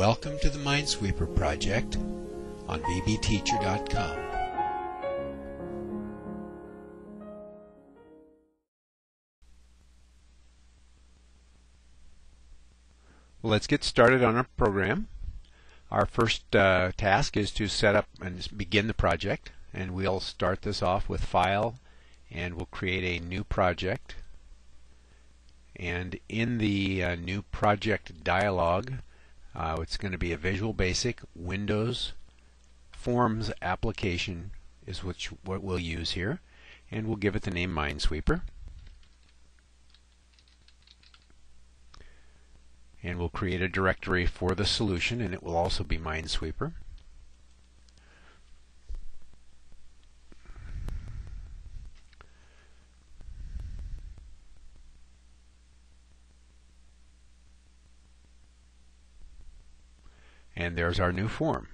Welcome to the Minesweeper project on bbteacher.com. Let's get started on our program. Our first task is to set up and begin the project, and we'll start this off with File, and we'll create a new project. And in the new project dialog, it's going to be a Visual Basic Windows Forms application is what we'll use here, and we'll give it the name Minesweeper. And we'll create a directory for the solution, and it will also be Minesweeper. And there's our new form.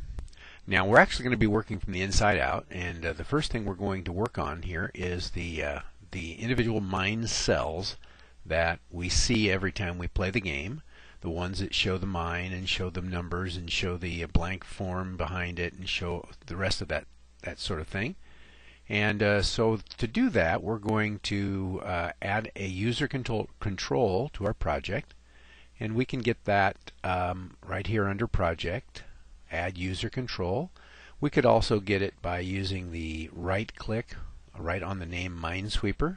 Now we're actually going to be working from the inside out, and the first thing we're going to work on here is the individual mine cells that we see every time we play the game. The ones that show the mine and show the numbers and show the blank form behind it and show the rest of that sort of thing. And so to do that, we're going to add a user control to our project, and we can get that right here under Project, Add User Control. We could also get it by using the right click right on the name Minesweeper,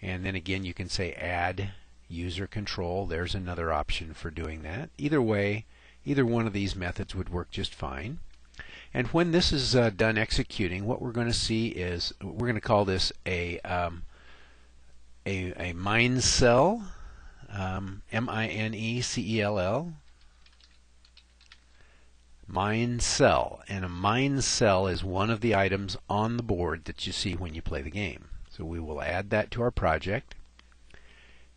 and then again you can say Add User Control. There's another option for doing that. Either way, either one of these methods would work just fine. And when this is done executing, what we're going to see is, we're going to call this a mine cell, M-I-N-E-C-E-L-L, mine cell. And a mine cell is one of the items on the board that you see when you play the game. So we will add that to our project.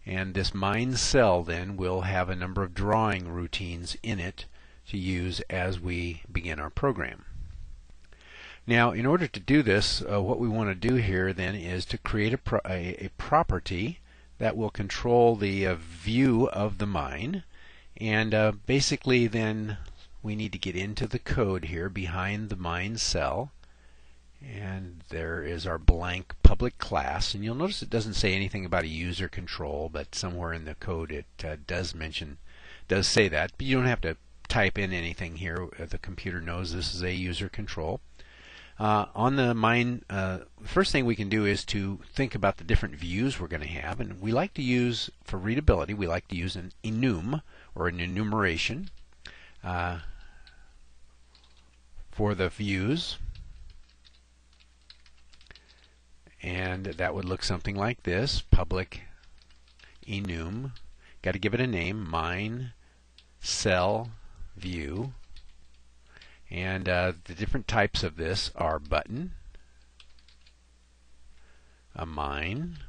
And this mine cell then will have a number of drawing routines in it to use as we begin our program. Now, in order to do this, what we want to do here then is to create a property that will control the view of the mine. And basically then we need to get into the code here behind the mine cell. And there is our blank public class, and you'll notice it doesn't say anything about a user control, but somewhere in the code it does say that. But you don't have to type in anything here. The computer knows this is a user control. On the mine, the first thing we can do is to think about the different views we're going to have, and we like to use, for readability, we like to use an enum or an enumeration for the views. And that would look something like this: public enum. Got to give it a name, mine cell view. And the different types of this are button, a mine.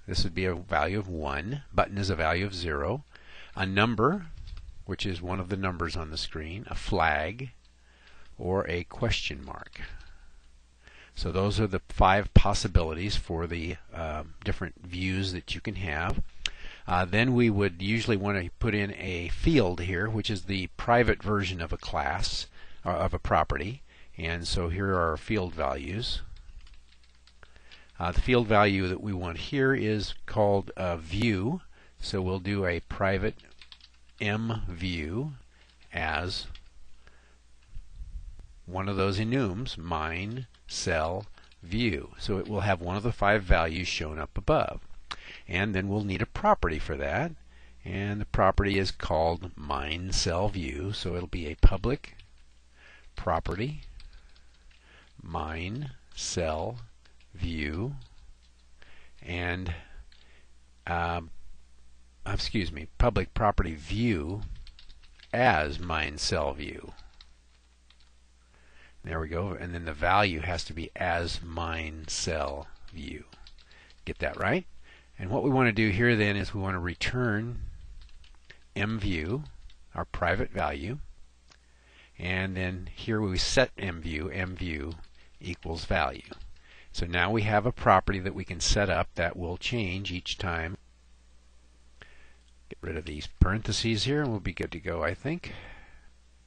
This would be a value of 1. Button is a value of 0. A number, which is one of the numbers on the screen. A flag, or a question mark. So those are the 5 possibilities for the different views that you can have. Then we would usually want to put in a field here, which is the private version of a class, or of a property. And so here are our field values. The field value that we want here is called view. So we'll do a private mView as one of those enums, mine cell view. So it will have one of the 5 values shown up above. And then we'll need a property for that. And the property is called mine cell view. So it'll be a public property mine cell view, and public property view as mine cell view. There we go. And then the value has to be as mine cell view. Get that right? And what we want to do here then is we want to return mView, our private value. And then here we set mView equals value. So now we have a property that we can set up that will change each time. Get rid of these parentheses here and we'll be good to go, I think.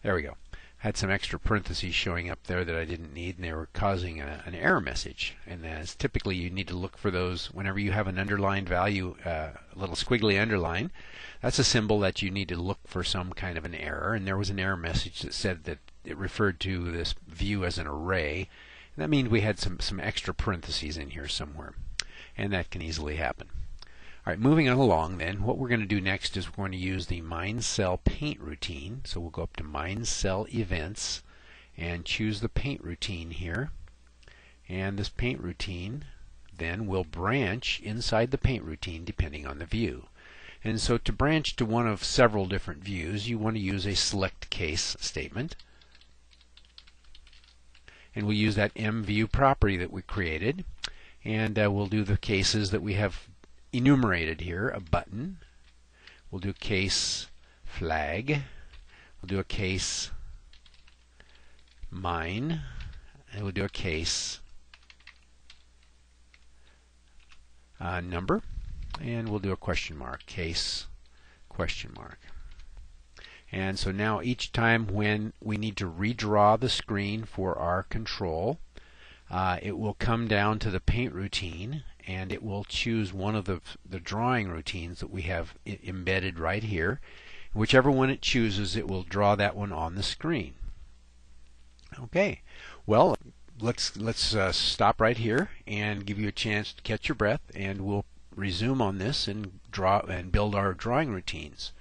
There we go. Had some extra parentheses showing up there that I didn't need, and they were causing an error message. And as typically you need to look for those whenever you have an underlined value, a little squiggly underline. That's a symbol that you need to look for some kind of an error. And there was an error message that said that it referred to this view as an array. And that means we had some extra parentheses in here somewhere. And that can easily happen. All right, moving on along then, what we're going to do next is we're going to use the MineCell paint routine. So we'll go up to MineCell Events and choose the paint routine here. And this paint routine then will branch inside the paint routine depending on the view. And so to branch to one of several different views, you want to use a select case statement. And we'll use that mView property that we created. And we'll do the cases that we have enumerated here. A button. We'll do case flag. We'll do a case mine. And we'll do a case number. And we'll do a question mark. Case question mark. And so now each time when we need to redraw the screen for our control, it will come down to the paint routine and it will choose one of the drawing routines that we have embedded right here. Whichever one it chooses, it will draw that one on the screen. Okay, well, let's stop right here and give you a chance to catch your breath, and we'll resume on this and build our drawing routines.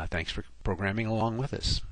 Thanks for programming along with us.